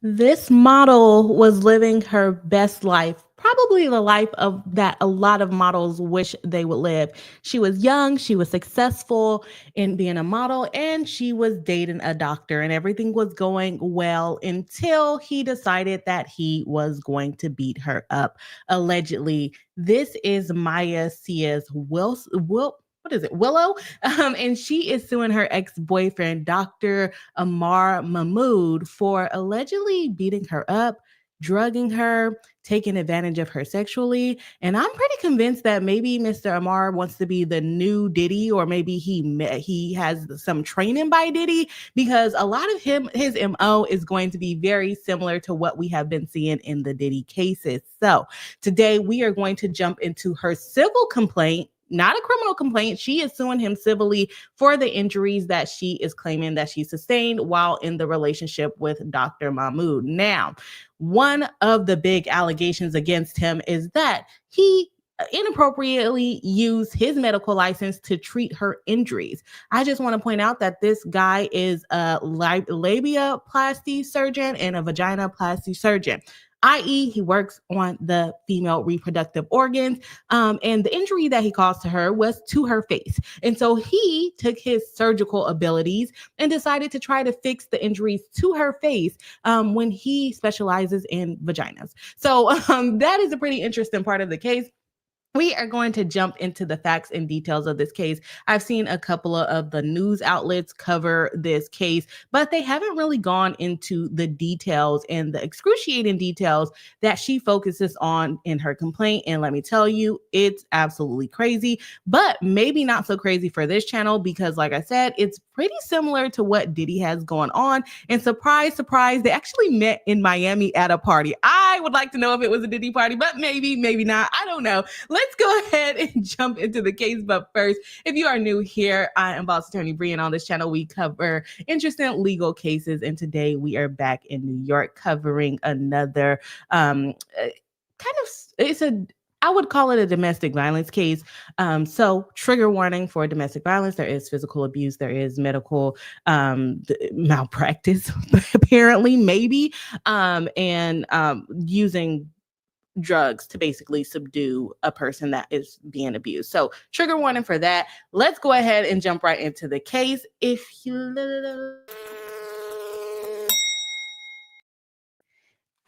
This model was living her best life, probably the life of that a lot of models wish they would live. She was young, she was successful in being a model, and she was dating a doctor, and everything was going well until he decided that he was going to beat her up. Allegedly, this is Maya Sias what is it? Willow. And she is suing her ex-boyfriend, Dr. Ammar Mahmoud, for allegedly beating her up, drugging her, taking advantage of her sexually. And I'm pretty convinced that maybe Mr. Ammar wants to be the new Diddy, or maybe he has some training by Diddy, because a lot of his MO is going to be very similar to what we have been seeing in the Diddy cases. So today we are going to jump into her civil complaint, not a criminal complaint. She is suing him civilly for the injuries that she is claiming that she sustained while in the relationship with Dr. Mahmoud. Now, one of the big allegations against him is that he inappropriately used his medical license to treat her injuries. I just want to point out that this guy is a labiaplasty surgeon and a vaginoplasty surgeon, i.e., he works on the female reproductive organs. And the injury that he caused to her was to her face. And so he took his surgical abilities and decided to try to fix the injuries to her face when he specializes in vaginas. So that is a pretty interesting part of the case. We are going to jump into the facts and details of this case. I've seen a couple of the news outlets cover this case, but they haven't really gone into the details and the excruciating details that she focuses on in her complaint. And let me tell you, it's absolutely crazy, but maybe not so crazy for this channel because, like I said, it's pretty similar to what Diddy has going on. And surprise, surprise, they actually met in Miami at a party. I would like to know if it was a Diddy party, but maybe not. I don't know. Let's go ahead and jump into the case. But first, if you are new here, I am Boss Attorney Bree, and on this channel, we cover interesting legal cases. And today we are back in New York covering another I would call it a domestic violence case. So trigger warning for domestic violence. There is physical abuse. There is medical malpractice, apparently, maybe, and using drugs to basically subdue a person that is being abused. So trigger warning for that. Let's go ahead and jump right into the case.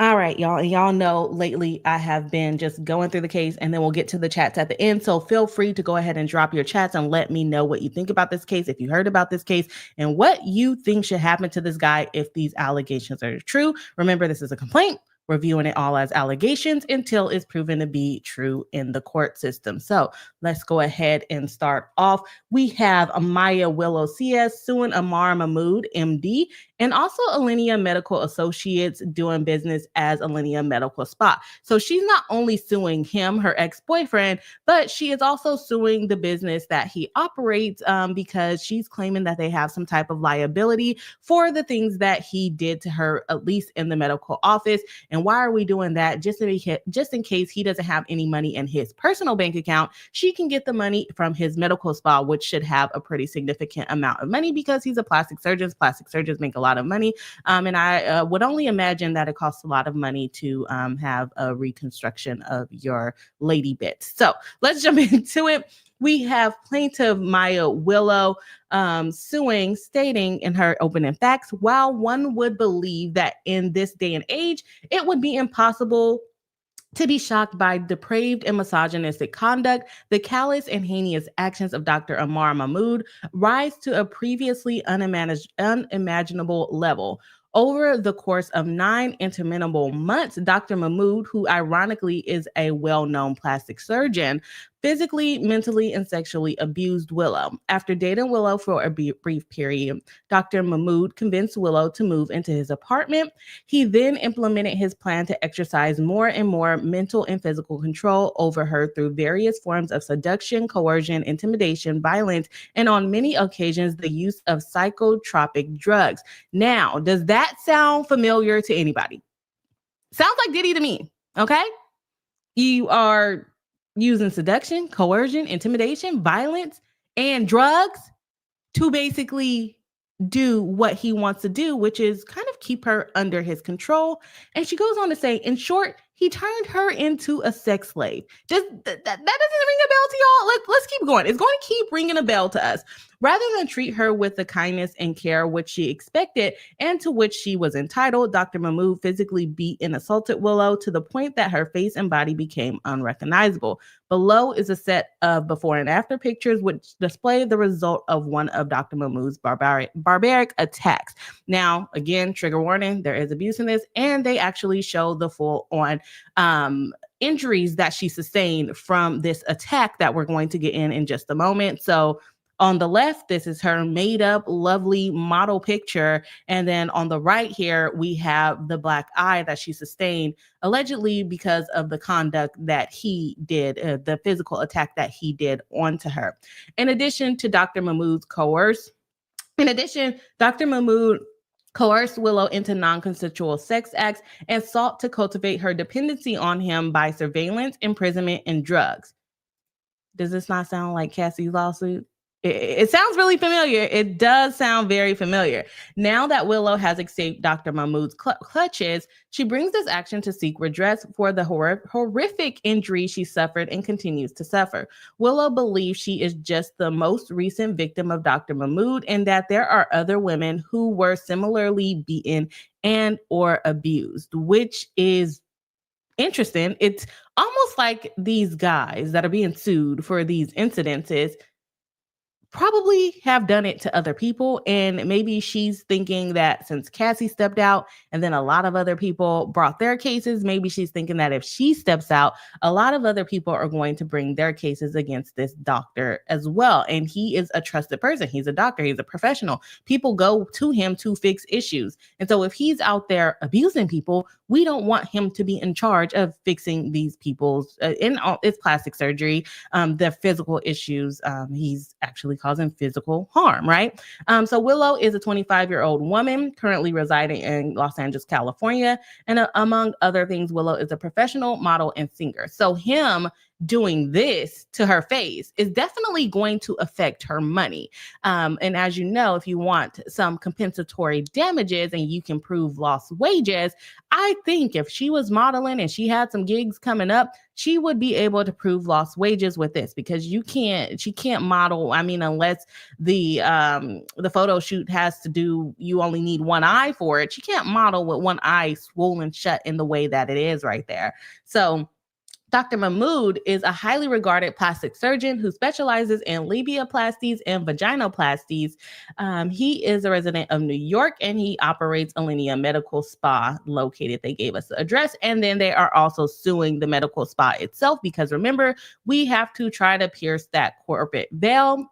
All right, y'all. And y'all know lately I have been just going through the case, and then we'll get to the chats at the end. So feel free to go ahead and drop your chats and let me know what you think about this case, if you heard about this case, and what you think should happen to this guy if these allegations are true. Remember, this is a complaint. We're viewing it all as allegations until it's proven to be true in the court system. So let's go ahead and start off. We have Maya Willow CS suing Ammar Mahmoud, MD, and also Alinea Medical Associates, doing business as Alinea Medical Spa. So she's not only suing him, her ex-boyfriend, but she is also suing the business that he operates because she's claiming that they have some type of liability for the things that he did to her, at least in the medical office. And why are we doing that? Just in case he doesn't have any money in his personal bank account, she can get the money from his medical spa, which should have a pretty significant amount of money because he's a plastic surgeon. Plastic surgeons make a lot of money. And I would only imagine that it costs a lot of money to have a reconstruction of your lady bits. So let's jump into it. We have plaintiff Maya Willow suing, stating in her opening facts, while one would believe that in this day and age, it would be impossible to be shocked by depraved and misogynistic conduct, the callous and heinous actions of Dr. Ammar Mahmoud rise to a previously unimaginable level. Over the course of 9 interminable months, Dr. Mahmoud, who ironically is a well-known plastic surgeon, physically, mentally, and sexually abused Willow. After dating Willow for a brief period, Dr. Mahmoud convinced Willow to move into his apartment. He then implemented his plan to exercise more and more mental and physical control over her through various forms of seduction, coercion, intimidation, violence, and on many occasions, the use of psychotropic drugs. Now, does that sound familiar to anybody? Sounds like Diddy to me, okay? You are using seduction, coercion, intimidation, violence, and drugs to basically do what he wants to do, which is kind of of keep her under his control. And she goes on to say, in short, he turned her into a sex slave. Just that doesn't ring a bell to y'all. Let's keep going. It's going to keep ringing a bell to us. Rather than treat her with the kindness and care which she expected and to which she was entitled, Dr. Mahmoud physically beat and assaulted Willow to the point that her face and body became unrecognizable. Below is a set of before and after pictures which display the result of one of Dr. Mahmoud's barbaric attacks. Now, again, trigger warning, there is abuse in this, and they actually show the full-on injuries that she sustained from this attack that we're going to get in just a moment. So on the left, this is her made up, lovely model picture. And then on the right here, we have the black eye that she sustained, allegedly because of the conduct that he did, the physical attack that he did onto her. In addition, Dr. Mahmoud coerced Willow into non-consensual sex acts and sought to cultivate her dependency on him by surveillance, imprisonment, and drugs. Does this not sound like Cassie's lawsuit? It sounds really familiar. It does sound very familiar. Now that Willow has escaped Dr. Mahmoud's clutches, she brings this action to seek redress for the horrific injury she suffered and continues to suffer. Willow believes she is just the most recent victim of Dr. Mahmoud and that there are other women who were similarly beaten and or abused, which is interesting. It's almost like these guys that are being sued for these incidences probably have done it to other people. And maybe she's thinking that since Cassie stepped out and then a lot of other people brought their cases, maybe she's thinking that if she steps out, a lot of other people are going to bring their cases against this doctor as well. And he is a trusted person. He's a doctor. He's a professional. People go to him to fix issues. And so if he's out there abusing people, we don't want him to be in charge of fixing these people's it's plastic surgery, their physical issues. He's actually causing physical harm, right? So Willow is a 25-year-old woman currently residing in Los Angeles, California. And among other things, Willow is a professional model and singer. So him doing this to her face is definitely going to affect her money. And as you know, if you want some compensatory damages and you can prove lost wages, I think if she was modeling and she had some gigs coming up, she would be able to prove lost wages with this, because she can't model. I mean, unless the photo shoot has to do, you only need one eye for it. She can't model with one eye swollen shut in the way that it is right there. So Dr. Mahmoud is a highly regarded plastic surgeon who specializes in labiaplasties and vaginoplasties. He is a resident of New York, and he operates Alinea Medical Spa located. They gave us the address, and then they are also suing the medical spa itself because remember, we have to try to pierce that corporate veil,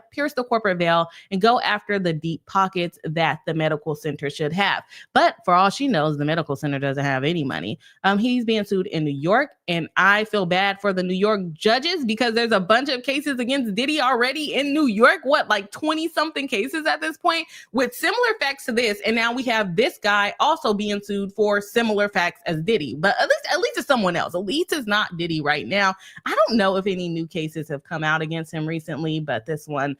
pierce the corporate veil and go after the deep pockets that the medical center should have. But for all she knows, the medical center doesn't have any money. He's being sued in New York. And I feel bad for the New York judges because there's a bunch of cases against Diddy already in New York. Like 20 something cases at this point with similar facts to this. And now we have this guy also being sued for similar facts as Diddy. But at least it's someone else. At least it's not Diddy right now. I don't know if any new cases have come out against him recently, but this one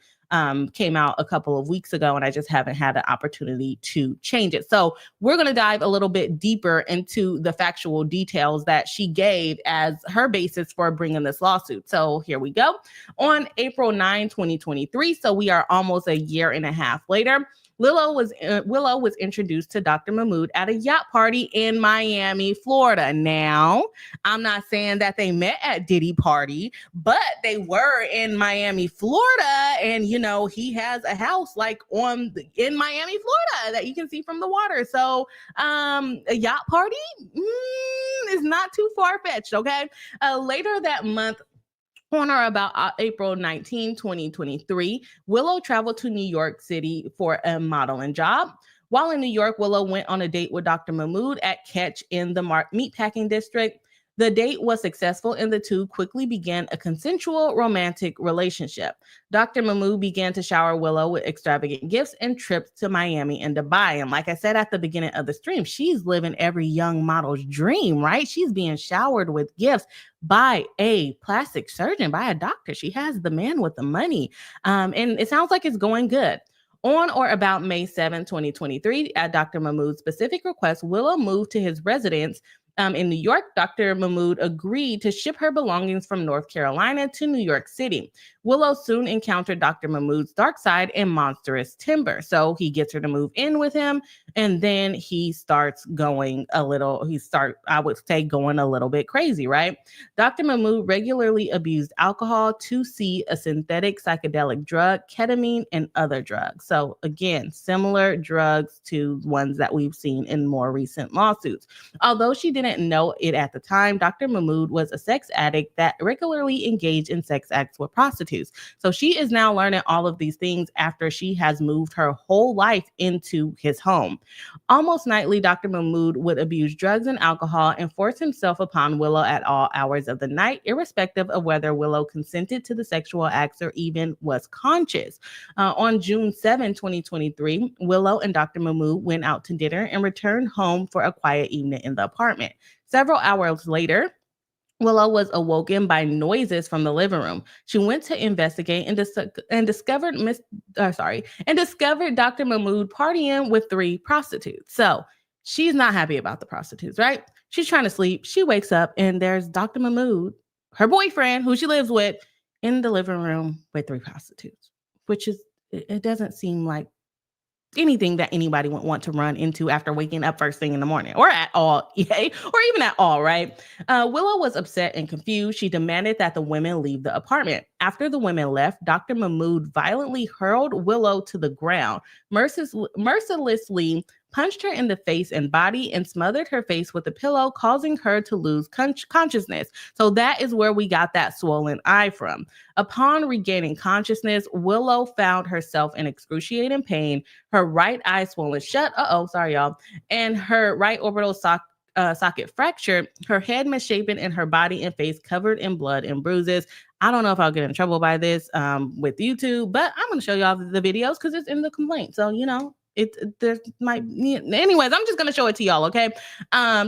came out a couple of weeks ago, and I just haven't had the opportunity to change it. So we're going to dive a little bit deeper into the factual details that she gave as her basis for bringing this lawsuit. So here we go. On April 9, 2023, so we are almost a year and a half later, Willow was introduced to Dr. Mahmoud at a yacht party in Miami, Florida. Now, I'm not saying that they met at Diddy party, but they were in Miami, Florida. And, he has a house in Miami, Florida that you can see from the water. So a yacht party is not too far-fetched, okay? Later that month, on or about April 19, 2023, Willow traveled to New York City for a modeling job. While in New York, Willow went on a date with Dr. Mahmoud at Catch in the Meatpacking District. The date was successful, and the two quickly began a consensual romantic relationship. Dr. Mahmoud began to shower Willow with extravagant gifts and trips to Miami and Dubai. And like I said at the beginning of the stream, she's living every young model's dream, right? She's being showered with gifts by a plastic surgeon, by a doctor. She has the man with the money. And it sounds like it's going good. On or about May 7, 2023, at Dr. Mahmoud's specific request, Willow moved to his residence in New York. Dr. Mahmoud agreed to ship her belongings from North Carolina to New York City. Willow soon encountered Dr. Mahmoud's dark side and monstrous timber. So he gets her to move in with him, and then he starts going a little, I would say, going a little bit crazy, right? Dr. Mahmoud regularly abused alcohol, 2C, a synthetic psychedelic drug, ketamine, and other drugs. So again, similar drugs to ones that we've seen in more recent lawsuits. Although she didn't know it at the time, Dr. Mahmoud was a sex addict that regularly engaged in sex acts with prostitutes. So she is now learning all of these things after she has moved her whole life into his home. Almost nightly, Dr. Mahmoud would abuse drugs and alcohol and force himself upon Willow at all hours of the night, irrespective of whether Willow consented to the sexual acts or even was conscious. On June 7, 2023, Willow and Dr. Mahmoud went out to dinner and returned home for a quiet evening in the apartment. Several hours later, Willow was awoken by noises from the living room. She went to investigate and discovered Dr. Mahmoud partying with 3 prostitutes. So she's not happy about the prostitutes, right? She's trying to sleep. She wakes up and there's Dr. Mahmoud, her boyfriend, who she lives with, in the living room with 3 prostitutes, which is, it doesn't seem like anything that anybody would want to run into after waking up first thing in the morning, or at all, yay, or even at all, right? Willow was upset and confused. She demanded that the women leave the apartment. After the women left, Dr. Mahmoud violently hurled Willow to the ground, mercilessly punched her in the face and body, and smothered her face with a pillow, causing her to lose consciousness. So that is where we got that swollen eye from. Upon regaining consciousness, Willow found herself in excruciating pain, her right eye swollen shut, sorry y'all, and her right orbital socket fractured, her head misshapen, and her body and face covered in blood and bruises. I don't know if I'll get in trouble by this with YouTube, but I'm going to show y'all the videos because it's in the complaint. So, you know, anyways, I'm just going to show it to y'all, okay?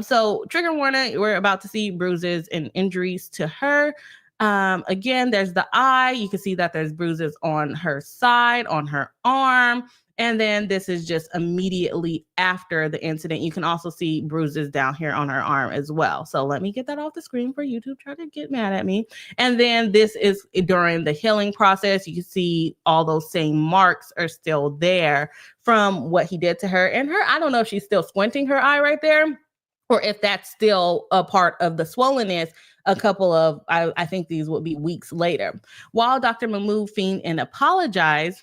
So trigger warning, we're about to see bruises and injuries to her. Again, there's the eye. You can see that there's bruises on her side, on her arm. And then this is just immediately after the incident. You can also see bruises down here on her arm as well. So let me get that off the screen for YouTube. Try to get mad at me. And then this is during the healing process. You can see all those same marks are still there from what he did to her. And her, I don't know if she's still squinting her eye right there, or if that's still a part of the swollenness. A couple of, I think these would be weeks later. While Dr. Mahmoud find and apologize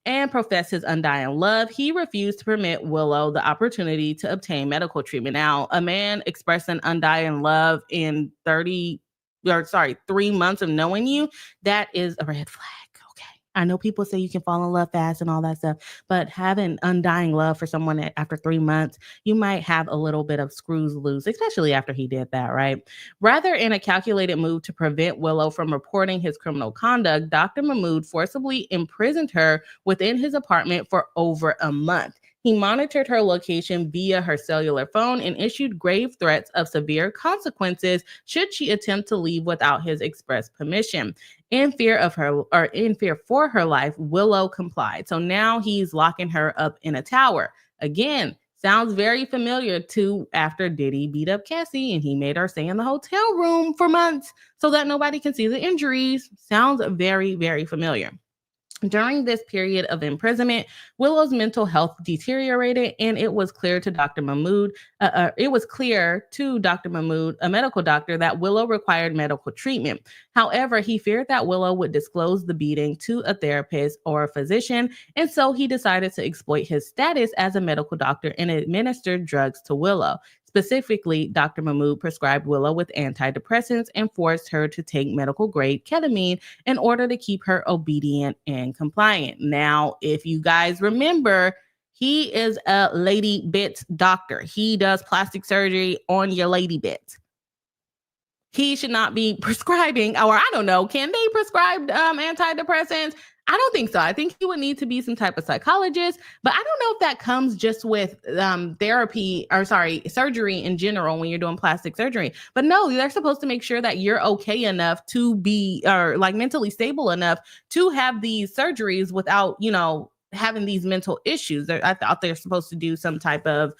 and profess his undying love, he refused to permit Willow the opportunity to obtain medical treatment. Now, a man expressing undying love in 3 months of knowing you, that is a red flag. I know people say you can fall in love fast and all that stuff, but having undying love for someone after 3 months, you might have a little bit of screws loose, especially after he did that, right? Rather, in a calculated move to prevent Willow from reporting his criminal conduct, Dr. Mahmoud forcibly imprisoned her within his apartment for over a month. He monitored her location via her cellular phone and issued grave threats of severe consequences should she attempt to leave without his express permission. In fear for her life, Willow complied. So now he's locking her up in a tower. Again, sounds very familiar to after Diddy beat up Cassie and he made her stay in the hotel room for months so that nobody can see the injuries. Sounds very, very familiar. During this period of imprisonment, Willow's mental health deteriorated, and it was clear to Dr. Mahmoud, a medical doctor, that Willow required medical treatment. However, he feared that Willow would disclose the beating to a therapist or a physician, and so he decided to exploit his status as a medical doctor and administered drugs to Willow. Specifically, Dr. Mahmoud prescribed Willow with antidepressants and forced her to take medical-grade ketamine in order to keep her obedient and compliant. Now, if you guys remember, he is a lady bits doctor. He does plastic surgery on your lady bits. He should not be prescribing, or I don't know, can they prescribe antidepressants? I don't think so. I think he would need to be some type of psychologist, but I don't know if that comes just with surgery in general when you're doing plastic surgery. But no, they're supposed to make sure that you're okay enough to be, or like mentally stable enough to have these surgeries without, having these mental issues. I thought they're supposed to do some type of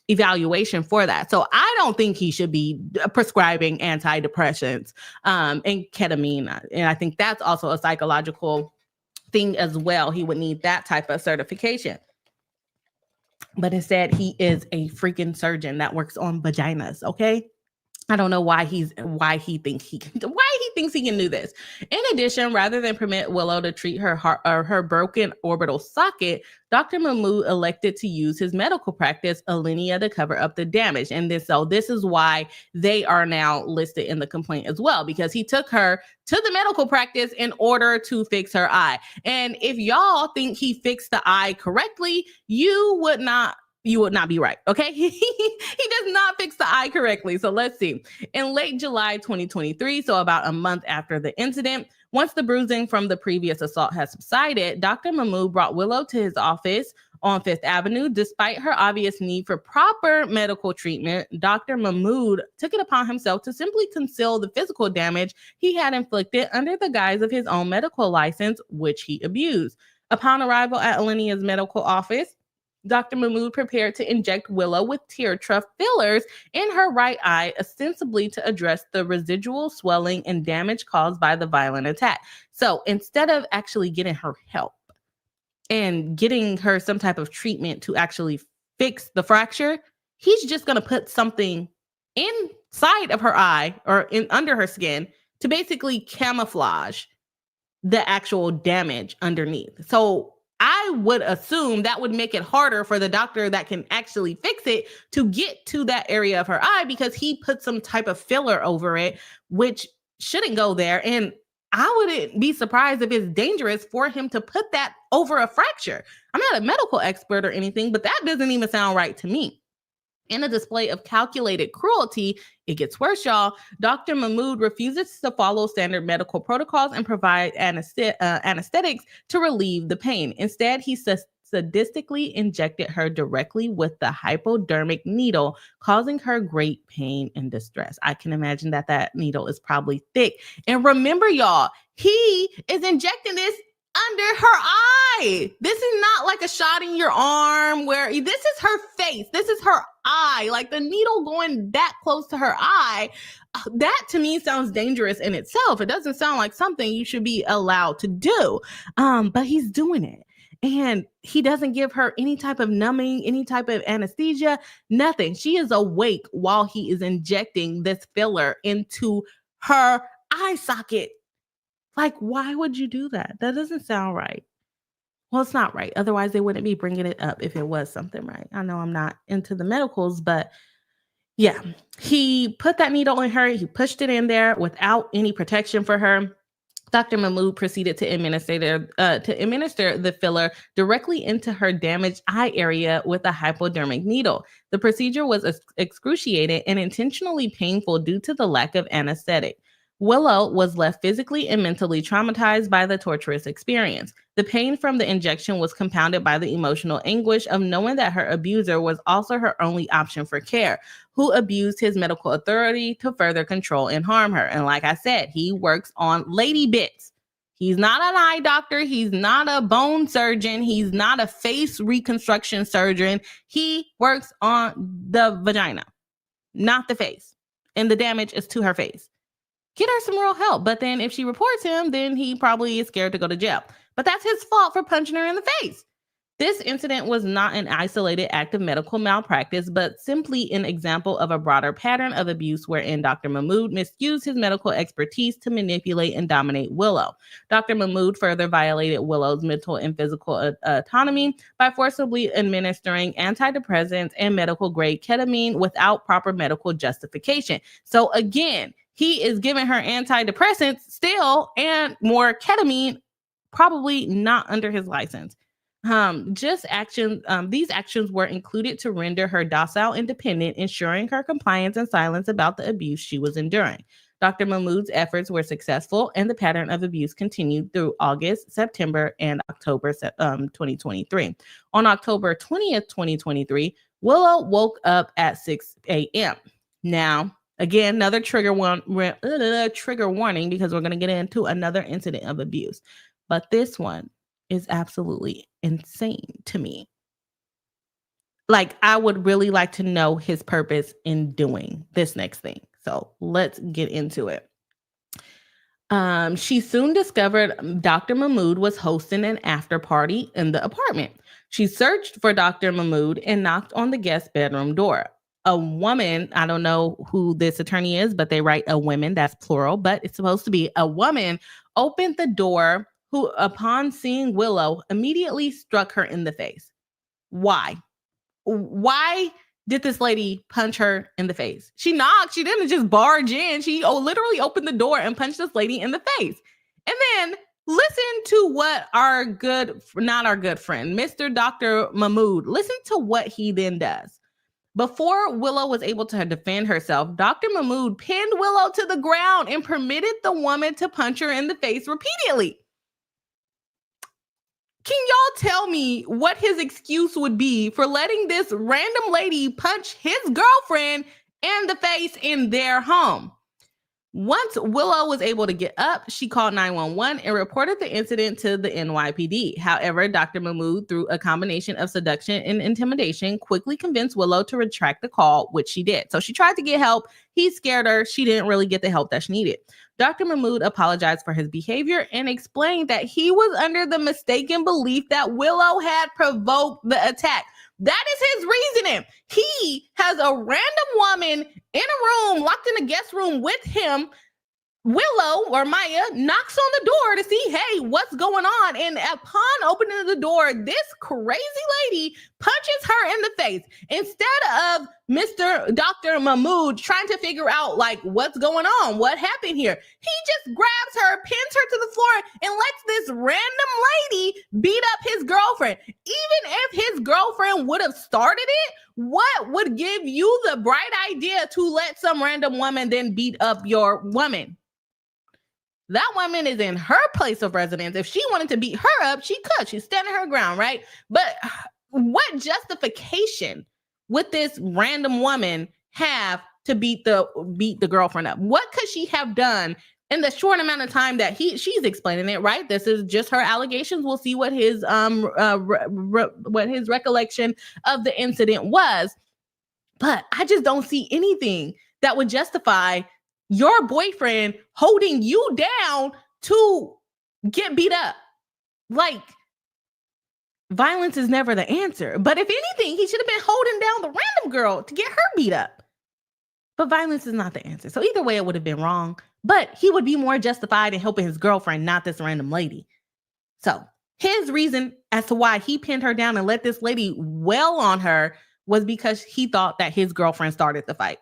evaluation for that. So I don't think he should be prescribing antidepressants and ketamine. And I think that's also a psychological thing as well. He would need that type of certification. But instead, he is a freaking surgeon that works on vaginas, okay? I don't know why he thinks he can do this. In addition, rather than permit Willow to treat her heart or her broken orbital socket, Dr. Mahmoud elected to use his medical practice, Alinea, to cover up the damage. And this is why they are now listed in the complaint as well, because he took her to the medical practice in order to fix her eye. And if y'all think he fixed the eye correctly, you would not be right, okay? He does not fix the eye correctly. So let's see. In late July 2023, so about a month after the incident, once the bruising from the previous assault has subsided, Dr. Mahmoud brought Willow to his office on Fifth Avenue. Despite her obvious need for proper medical treatment, Dr. Mahmoud took it upon himself to simply conceal the physical damage he had inflicted under the guise of his own medical license, which he abused. Upon arrival at Alinea's medical office, Dr. Mahmoud prepared to inject Willow with tear trough fillers in her right eye, ostensibly to address the residual swelling and damage caused by the violent attack. So instead of actually getting her help and getting her some type of treatment to actually fix the fracture, he's just going to put something inside of her eye or under her skin to basically camouflage the actual damage underneath. So I would assume that would make it harder for the doctor that can actually fix it to get to that area of her eye, because he put some type of filler over it, which shouldn't go there. And I wouldn't be surprised if it's dangerous for him to put that over a fracture. I'm not a medical expert or anything, but that doesn't even sound right to me. In a display of calculated cruelty, it gets worse, y'all. Dr. Mahmoud refuses to follow standard medical protocols and provide anesthetics to relieve the pain. Instead, he sadistically injected her directly with the hypodermic needle, causing her great pain and distress. I can imagine that needle is probably thick. And remember, y'all, he is injecting this under her eye. This is not like a shot in your arm where this is her face. This is her eye. Like the needle going that close to her eye. That to me sounds dangerous in itself. It doesn't sound like something you should be allowed to do. But he's doing it. And he doesn't give her any type of numbing, any type of anesthesia, nothing. She is awake while he is injecting this filler into her eye socket. Like, why would you do that? That doesn't sound right. Well, it's not right. Otherwise, they wouldn't be bringing it up if it was something right. I know I'm not into the medicals, but yeah, he put that needle in her. He pushed it in there without any protection for her. Dr. Mahmoud proceeded to administer the filler directly into her damaged eye area with a hypodermic needle. The procedure was excruciating and intentionally painful due to the lack of anesthetic. Willow was left physically and mentally traumatized by the torturous experience. The pain from the injection was compounded by the emotional anguish of knowing that her abuser was also her only option for care, who abused his medical authority to further control and harm her. And like I said, he works on lady bits. He's not an eye doctor. He's not a bone surgeon. He's not a face reconstruction surgeon. He works on the vagina, not the face. And the damage is to her face. Get her some real help. But then if she reports him, then he probably is scared to go to jail. But that's his fault for punching her in the face. This incident was not an isolated act of medical malpractice, but simply an example of a broader pattern of abuse wherein Dr. Mahmoud misused his medical expertise to manipulate and dominate Willow. Dr. Mahmoud further violated Willow's mental and physical autonomy by forcibly administering antidepressants and medical-grade ketamine without proper medical justification. So again, he is giving her antidepressants still and more ketamine, probably not under his license. These actions were included to render her docile and dependent, ensuring her compliance and silence about the abuse she was enduring. Dr. Mahmoud's efforts were successful, and the pattern of abuse continued through August, September, and October 2023. On October 20th, 2023, Willow woke up at 6 a.m. Now, again, another trigger warning because we're going to get into another incident of abuse. But this one is absolutely insane to me. Like, I would really like to know his purpose in doing this next thing. So let's get into it. She soon discovered Dr. Mahmoud was hosting an after party in the apartment. She searched for Dr. Mahmoud and knocked on the guest bedroom door. A woman, I don't know who this attorney is, but they write a woman, that's plural, but it's supposed to be a woman, opened the door, who, upon seeing Willow, immediately struck her in the face. Why? Why did this lady punch her in the face? She knocked. She didn't just barge in. She literally opened the door and punched this lady in the face. And then listen to what not our good friend, Mr. Dr. Mahmoud, listen to what he then does. Before Willow was able to defend herself, Dr. Mahmoud pinned Willow to the ground and permitted the woman to punch her in the face repeatedly. Can y'all tell me what his excuse would be for letting this random lady punch his girlfriend in the face in their home? Once Willow was able to get up, she called 911 and reported the incident to the NYPD. However, Dr. Mahmoud, through a combination of seduction and intimidation, quickly convinced Willow to retract the call, which she did. So she tried to get help. He scared her. She didn't really get the help that she needed. Dr. Mahmoud apologized for his behavior and explained that he was under the mistaken belief that Willow had provoked the attack. That is his reasoning. He has a random woman in a room, locked in a guest room with him. Willow, or Maya, knocks on the door to see, hey, what's going on? And upon opening the door, this crazy lady punches her in the face. Instead of Mr. Dr. Mahmoud trying to figure out, like, what's going on? What happened here? He just grabs her, pins her to the floor, and lets this random lady beat up his girlfriend. Even if his girlfriend would have started it, what would give you the bright idea to let some random woman then beat up your woman? That woman is in her place of residence. If she wanted to beat her up, she could. She's standing her ground, right? But what justification would this random woman have to beat the girlfriend up? What could she have done in the short amount of time that she's explaining it, right? This is just her allegations. We'll see what his what his recollection of the incident was. But I just don't see anything that would justify your boyfriend holding you down to get beat up. Like, violence is never the answer. But if anything, he should have been holding down the random girl to get her beat up. But violence is not the answer. So either way, it would have been wrong. But he would be more justified in helping his girlfriend, not this random lady. So his reason as to why he pinned her down and let this lady wail on her was because he thought that his girlfriend started the fight.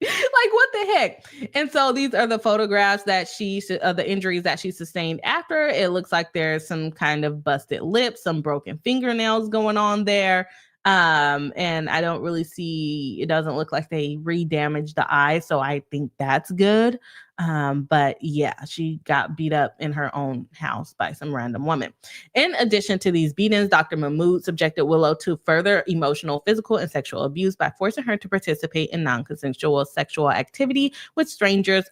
Like, what the heck? And so these are the photographs that the injuries that she sustained after. It looks like there's some kind of busted lips, some broken fingernails going on there. And I don't really see, it doesn't look like they re-damaged the eye. So I think that's good. But yeah, she got beat up in her own house by some random woman. In addition to these beatings, Dr. Mahmoud subjected Willow to further emotional, physical, and sexual abuse by forcing her to participate in non-consensual sexual activity with strangers,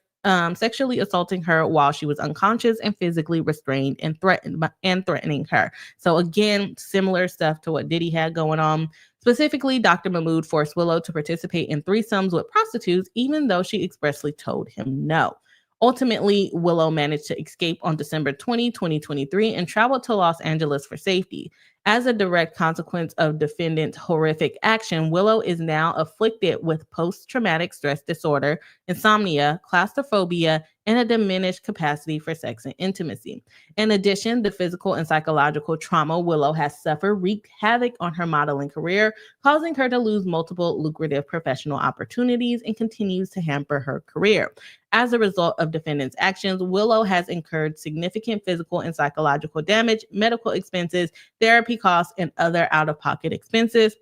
sexually assaulting her while she was unconscious and physically restrained and threatening her. So again, similar stuff to what Diddy had going on. Specifically, Dr. Mahmoud forced Willow to participate in threesomes with prostitutes, even though she expressly told him no. Ultimately, Willow managed to escape on December 20, 2023, and traveled to Los Angeles for safety. As a direct consequence of defendant's horrific action, Willow is now afflicted with post-traumatic stress disorder, insomnia, claustrophobia, and a diminished capacity for sex and intimacy. In addition, the physical and psychological trauma Willow has suffered wreaked havoc on her modeling career, causing her to lose multiple lucrative professional opportunities and continues to hamper her career. As a result of defendant's actions, Willow has incurred significant physical and psychological damage, medical expenses, therapy costs, and other out-of-pocket expenses.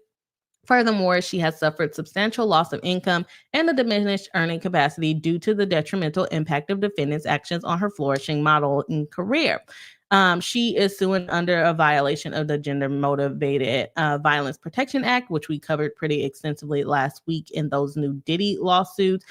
Furthermore, she has suffered substantial loss of income and a diminished earning capacity due to the detrimental impact of defendants' actions on her flourishing modeling career. She is suing under a violation of the Gender Motivated Violence Protection Act, which we covered pretty extensively last week in those new Diddy lawsuits.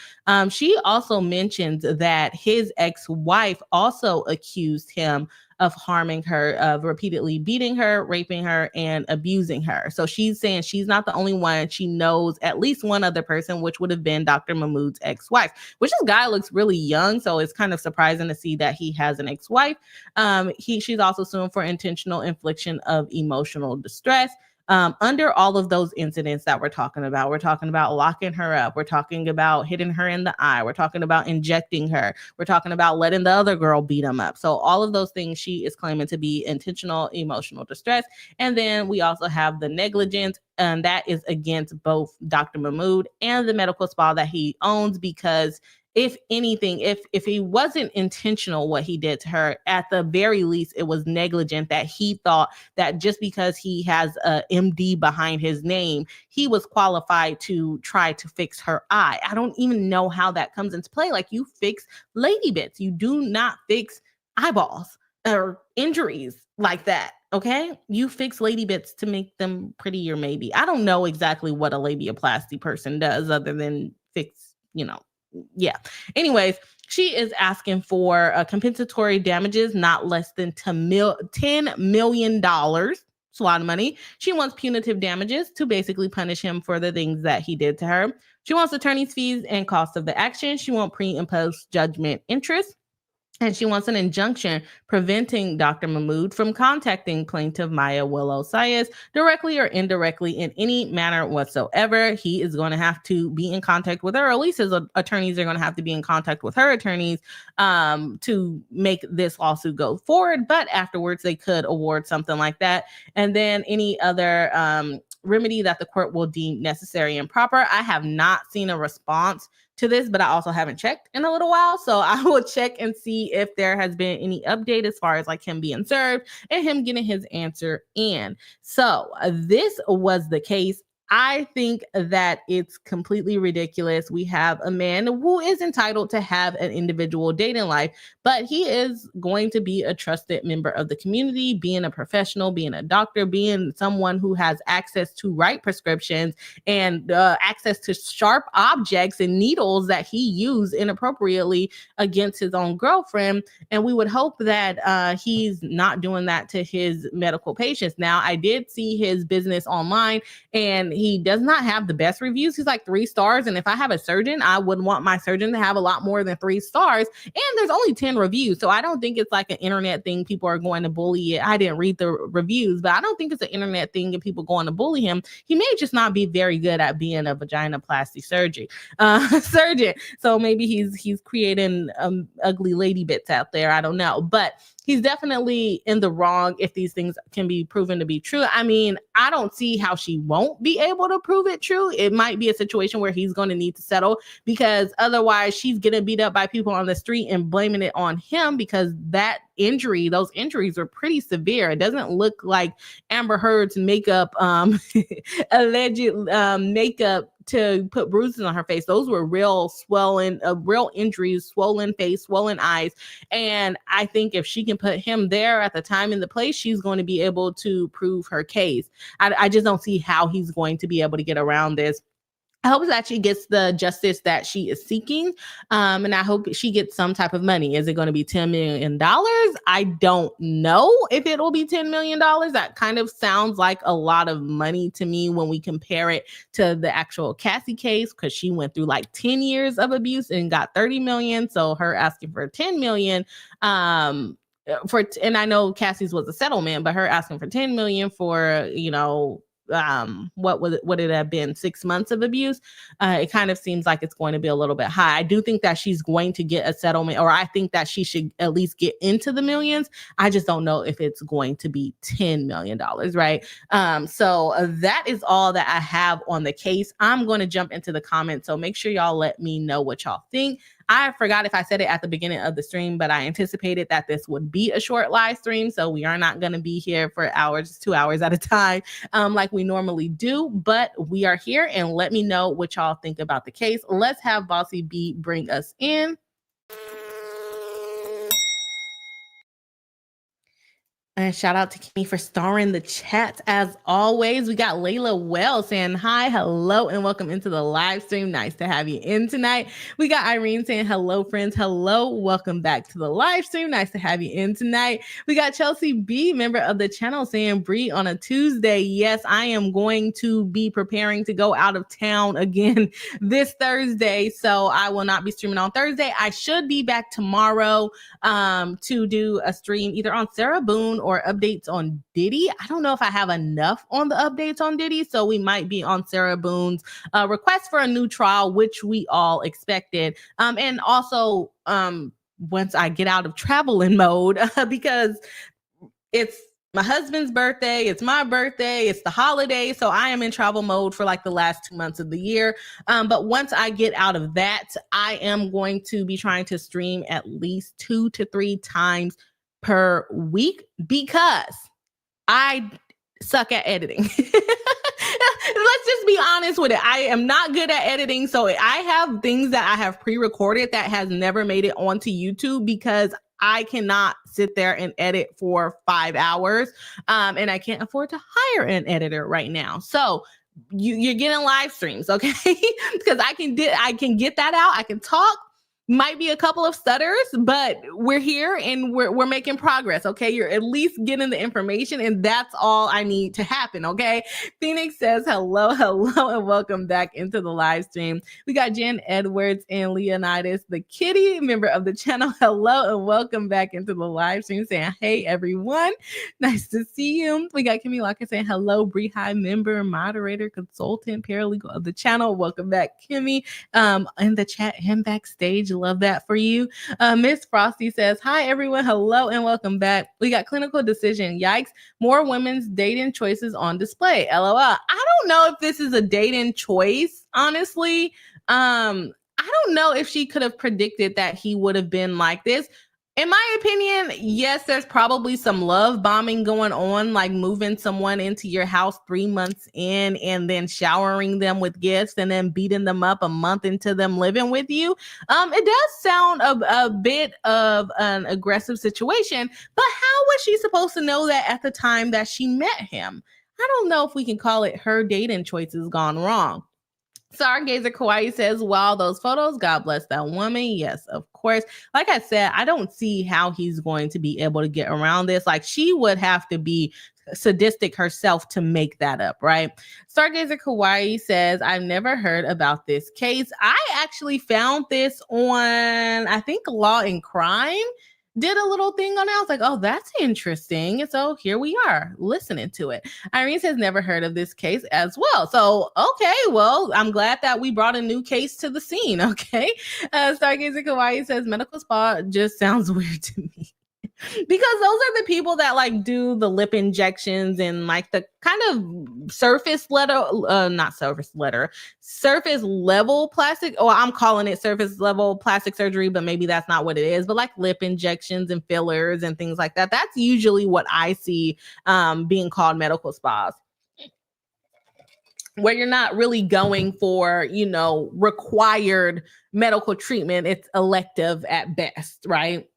She also mentions that his ex-wife also accused him of harming her, of repeatedly beating her, raping her, and abusing her. So she's saying she's not the only one. She knows at least one other person, which would have been Dr. Mahmoud's ex-wife, which this guy looks really young. So it's kind of surprising to see that he has an ex-wife. She's also suing for intentional infliction of emotional distress. Under all of those incidents that we're talking about locking her up. We're talking about hitting her in the eye. We're talking about injecting her. We're talking about letting the other girl beat him up. So all of those things she is claiming to be intentional emotional distress. And then we also have the negligence, and that is against both Dr. Mahmoud and the medical spa that he owns, because if anything, if he wasn't intentional what he did to her, at the very least, it was negligent that he thought that just because he has a MD behind his name, he was qualified to try to fix her eye. I don't even know how that comes into play. Like, you fix lady bits. You do not fix eyeballs or injuries like that. Okay, you fix lady bits to make them prettier, maybe. I don't know exactly what a labiaplasty person does other than fix, yeah. Anyways, she is asking for compensatory damages not less than $10 million. It's a lot of money. She wants punitive damages to basically punish him for the things that he did to her. She wants attorney's fees and costs of the action. She wants pre and post judgment interest. And she wants an injunction preventing Dr. Mahmoud from contacting plaintiff Maya Willow Sias directly or indirectly in any manner whatsoever. He is going to have to be in contact with her, or at least his attorneys are going to have to be in contact with her attorneys to make this lawsuit go forward. But afterwards, they could award something like that. And then any other remedy that the court will deem necessary and proper. I have not seen a response to this, but I also haven't checked in a little while. So I will check and see if there has been any update as far as like him being served and him getting his answer in. So this was the case. I think that it's completely ridiculous. We have a man who is entitled to have an individual dating life, but he is going to be a trusted member of the community, being a professional, being a doctor, being someone who has access to write prescriptions and access to sharp objects and needles that he used inappropriately against his own girlfriend. And we would hope that he's not doing that to his medical patients. Now, I did see his business online, and he does not have the best reviews. He's like 3 stars. And if I have a surgeon, I would want my surgeon to have a lot more than 3 stars. And there's only 10 reviews. So I don't think it's like an internet thing. People are going to bully it. I didn't read the reviews, but I don't think it's an internet thing and people going to bully him. He may just not be very good at being a vaginoplasty surgeon. So maybe he's creating ugly lady bits out there. I don't know. But he's definitely in the wrong if these things can be proven to be true. I mean, I don't see how she won't be able to prove it true. It might be a situation where he's going to need to settle, because otherwise she's getting beat up by people on the street and blaming it on him, because those injuries are pretty severe. It doesn't look like Amber Heard's makeup, alleged makeup to put bruises on her face. Those were real real injuries, swollen face, swollen eyes. And I think if she can put him there at the time and the place, she's going to be able to prove her case. I just don't see how he's going to be able to get around this. I hope that she gets the justice that she is seeking. And I hope she gets some type of money. Is it going to be $10 million? I don't know if it will be $10 million. That kind of sounds like a lot of money to me when we compare it to the actual Cassie case, because she went through like 10 years of abuse and got 30 million. So her asking for 10 million, and I know Cassie's was a settlement, but her asking for 10 million for, what would it have been, 6 months of abuse? It kind of seems like it's going to be a little bit high. I do think that she's going to get a settlement, or I think that she should at least get into the millions. I just don't know if it's going to be $10 million, right? So that is all that I have on the case. I'm going to jump into the comments, so make sure y'all let me know what y'all think. I forgot if I said it at the beginning of the stream, but I anticipated that this would be a short live stream. So we are not going to be here for hours, 2 hours at a time, like we normally do. But we are here, and let me know what y'all think about the case. Let's have Bossy B bring us in. And shout out to Kimmy for starring the chat as always. We got Layla Wells saying hi, hello, and welcome into the live stream. Nice to have you in tonight. We got Irene saying hello, friends. Hello, welcome back to the live stream. Nice to have you in tonight. We got Chelsea B, member of the channel, saying Bree on a Tuesday. Yes, I am going to be preparing to go out of town again this Thursday, so I will not be streaming on Thursday. I should be back tomorrow to do a stream either on Sarah Boone or updates on Diddy. I don't know if I have enough on the updates on Diddy, so we might be on Sarah Boone's request for a new trial, which we all expected. And also, once I get out of traveling mode, because it's my husband's birthday, it's my birthday, it's the holiday, so I am in travel mode for like the last 2 months of the year. But once I get out of that, I am going to be trying to stream at least 2 to 3 times per week because I suck at editing. Let's just be honest with it. I am not good at editing. So I have things that I have pre-recorded that has never made it onto YouTube because I cannot sit there and edit for 5 hours. And I can't afford to hire an editor right now. So you're getting live streams, okay? Because I can get that out. I can talk. Might be a couple of stutters, but we're here and we're making progress, okay? You're at least getting the information, and that's all I need to happen, okay? Phoenix says hello, and welcome back into the live stream. We got Jen Edwards and Leonidas, the kitty, member of the channel. Hello, and welcome back into the live stream, saying, hey, everyone. Nice to see you. We got Kimmy Locker saying hello, BriHive member, moderator, consultant, paralegal of the channel. Welcome back, Kimmy. In the chat and backstage. Love that for you. Miss Frosty says, hi, everyone. Hello, and welcome back. We got clinical decision. Yikes. More women's dating choices on display. LOL. I don't know if this is a dating choice, honestly. I don't know if she could have predicted that he would have been like this. In my opinion, yes, there's probably some love bombing going on, like moving someone into your house 3 months in and then showering them with gifts and then beating them up a month into them living with you. It does sound a bit of an aggressive situation, but how was she supposed to know that at the time that she met him? I don't know if we can call it her dating choices gone wrong. Stargazer Kawaii says, wow, those photos, God bless that woman. Yes, of course. Like I said, I don't see how he's going to be able to get around this. Like, she would have to be sadistic herself to make that up, right? Stargazer Kawaii says, I've never heard about this case. I actually found this on, I think, Law and Crime did a little thing on it. I was like, oh, that's interesting. And so here we are listening to it. Irene says, never heard of this case as well. So, okay, well, I'm glad that we brought a new case to the scene, okay? Stargazer Kawaii says, medical spa just sounds weird to me. Because those are the people that like do the lip injections and like the kind of surface level plastic. Oh, I'm calling it surface level plastic surgery, but maybe that's not what it is. But like lip injections and fillers and things like that. That's usually what I see being called medical spas, where you're not really going for, required medical treatment. It's elective at best, right?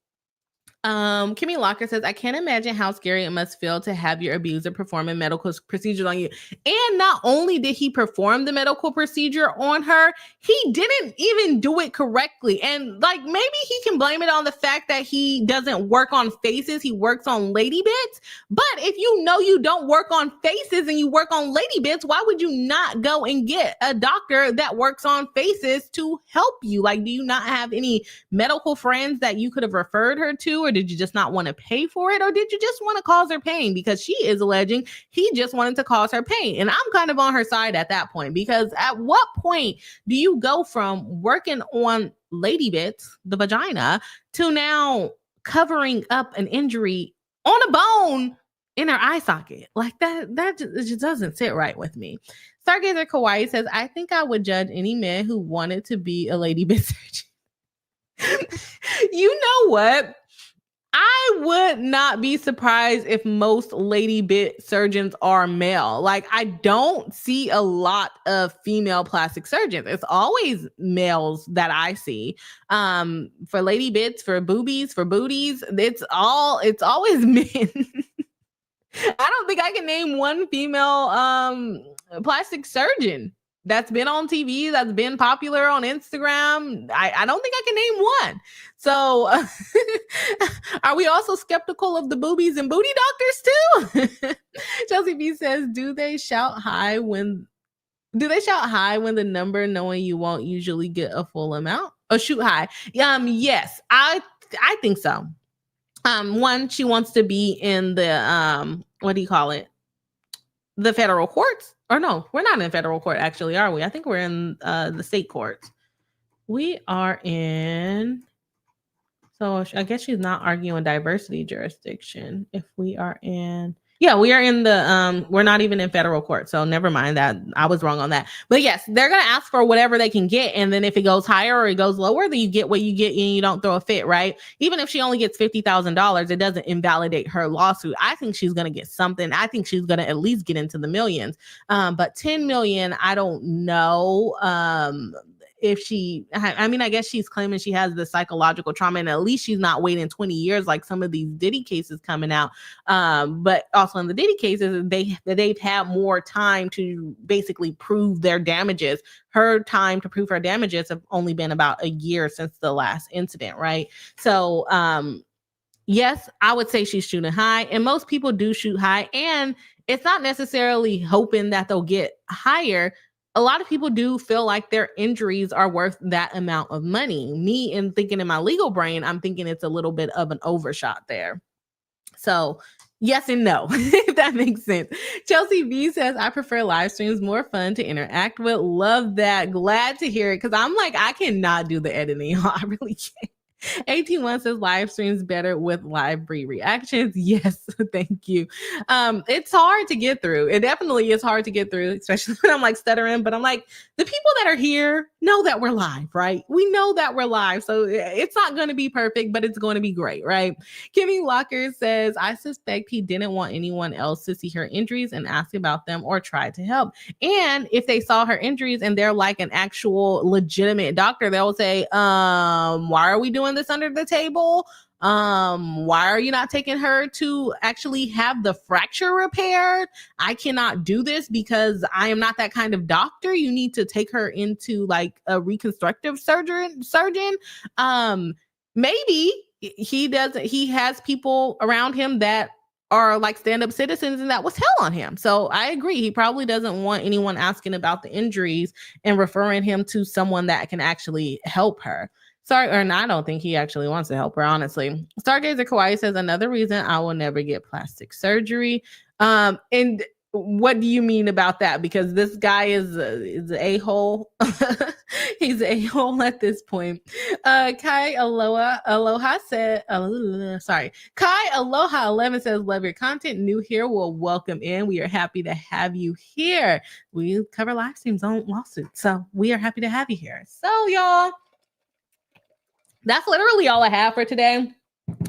Kimmy Locker says, I can't imagine how scary it must feel to have your abuser performing medical procedures on you. And not only did he perform the medical procedure on her, he didn't even do it correctly. And like, maybe he can blame it on the fact that he doesn't work on faces, he works on lady bits. But if you know you don't work on faces and you work on lady bits, why would you not go and get a doctor that works on faces to help you? Like, do you not have any medical friends that you could have referred her to? Or did you just not want to pay for it? Or did you just want to cause her pain? Because she is alleging he just wanted to cause her pain. And I'm kind of on her side at that point, because at what point do you go from working on lady bits, the vagina, to now covering up an injury on a bone in her eye socket? Like that just doesn't sit right with me. Stargazer Kawaii says, I think I would judge any man who wanted to be a lady bit surgeon. You know what? I would not be surprised if most lady bit surgeons are male. Like, I don't see a lot of female plastic surgeons. It's always males that I see. For lady bits, for boobies, for booties, it's always men. I don't think I can name one female plastic surgeon that's been on TV, that's been popular on Instagram. I don't think I can name one. So are we also skeptical of the boobies and booty doctors too? Chelsea B says, do they shout high when the number knowing you won't usually get a full amount? Oh, shoot high. Yes, I think so. One, she wants to be in the what do you call it? The federal courts. Or no, we're not in federal court, actually, are we? I think we're in the state courts. We are in. So I guess she's not arguing diversity jurisdiction. If we are in. Yeah, we are in the, we're not even in federal court. So never mind that. I was wrong on that. But yes, they're going to ask for whatever they can get. And then if it goes higher or it goes lower, then you get what you get and you don't throw a fit, right? Even if she only gets $50,000, it doesn't invalidate her lawsuit. I think she's going to get something. I think she's going to at least get into the millions. But 10 million, I don't know. If she, I mean, I guess she's claiming she has the psychological trauma, and at least she's not waiting 20 years like some of these Diddy cases coming out. But also in the Diddy cases, they've had more time to basically prove their damages. Her time to prove her damages have only been about a year since the last incident, right? So, yes, I would say she's shooting high, and most people do shoot high, and it's not necessarily hoping that they'll get higher. A lot of people do feel like their injuries are worth that amount of money. Me, in thinking in my legal brain, I'm thinking it's a little bit of an overshot there. So yes and no, if that makes sense. Chelsea B says, I prefer live streams, more fun to interact with. Love that. Glad to hear it. Cause I'm like, I cannot do the editing. I really can't. 18 says live streams better with live Bri reactions. Yes, thank you. It's hard to get through. It definitely is hard to get through, especially when I'm like stuttering, but I'm like, the people that are here know that we're live, right? We know that we're live. So it's not going to be perfect, but it's going to be great, right? Kimmy Walker says, I suspect he didn't want anyone else to see her injuries and ask about them or try to help. And if they saw her injuries and they're like an actual legitimate doctor, they'll say, why are we doing this under the table? Why are you not taking her to actually have the fracture repaired? I cannot do this because I am not that kind of doctor. You need to take her into like a reconstructive surgeon. Maybe he has people around him that are like stand-up citizens, and that was hell on him. So I agree. He probably doesn't want anyone asking about the injuries and referring him to someone that can actually help her. Sorry, or no, I don't think he actually wants to help her, honestly. Stargazer Kawaii says, another reason I will never get plastic surgery. And what do you mean about that? Because this guy is an a-hole. He's an a-hole at this point. Kai Aloha said, Kai Aloha 11 says, love your content. New here, will welcome in. We are happy to have you here. We cover live streams on lawsuits, so we are happy to have you here. So y'all, that's literally all I have for today.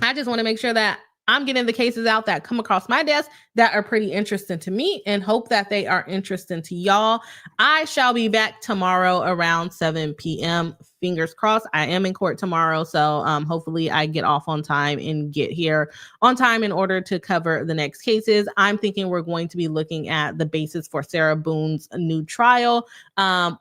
I just want to make sure that I'm getting the cases out that come across my desk that are pretty interesting to me, and hope that they are interesting to y'all. I shall be back tomorrow around 7 p.m. Fingers crossed. I am in court tomorrow, so hopefully I get off on time and get here on time in order to cover the next cases. I'm thinking we're going to be looking at the basis for Sarah Boone's new trial,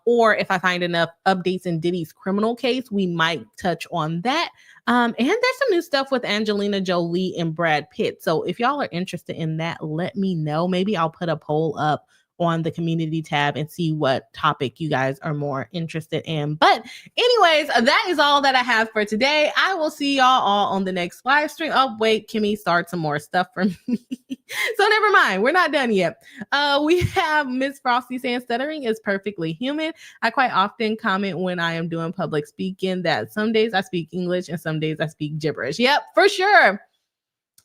or if I find enough updates in Diddy's criminal case, we might touch on that. And there's some new stuff with Angelina Jolie and Brad Pitt. So if y'all are interested in that, let me know. Maybe I'll put a poll up on the community tab and see what topic you guys are more interested in. But anyways, that is all that I have for today. I will see y'all all on the next live stream. Oh, wait, Kimmy, start some more stuff for me. So never mind. We're not done yet. We have Miss Frosty saying stuttering is perfectly human. I quite often comment when I am doing public speaking that some days I speak English and some days I speak gibberish. Yep, for sure.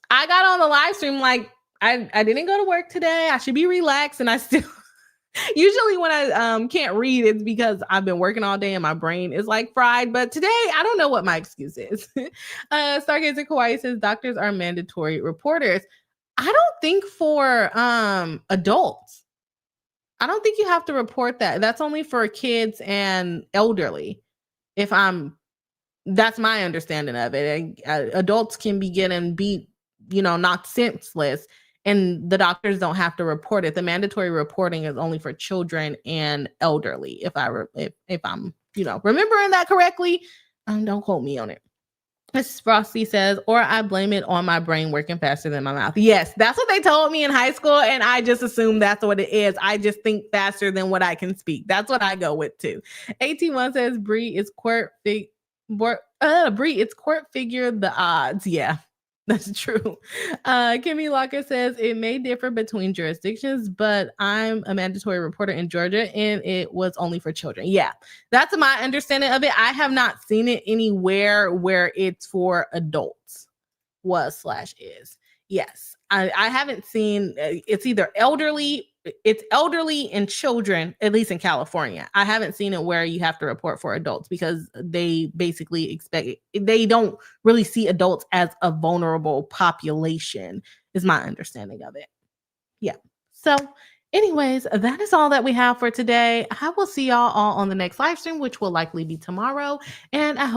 I got on the live stream like, I didn't go to work today. I should be relaxed, and I still Usually when I can't read, it's because I've been working all day and my brain is like fried. But today, I don't know what my excuse is. Stargazer Kawaii says doctors are mandatory reporters. I don't think for adults. I don't think you have to report that. That's only for kids and elderly. If I'm That's my understanding of it. And, adults can be getting beat, knocked senseless, and the doctors don't have to report it. The mandatory reporting is only for children and elderly. If I'm remembering that correctly, don't quote me on it. Mrs. Frosty says, or I blame it on my brain working faster than my mouth. Yes, that's what they told me in high school, and I just assume that's what it is. I just think faster than what I can speak. That's what I go with too. AT1 says, Bree is Bree, it's court figure the odds. Yeah, that's true. Kimmy Locker says it may differ between jurisdictions, but I'm a mandatory reporter in Georgia and it was only for children. Yeah, that's my understanding of it. I have not seen it anywhere where it's for adults. Was/is. Yes. I haven't seen it's either elderly and children, at least in California. I haven't seen it where you have to report for adults because they basically they don't really see adults as a vulnerable population, is my understanding of it. Yeah. So, anyways, that is all that we have for today. I will see y'all all on the next live stream, which will likely be tomorrow. And I hope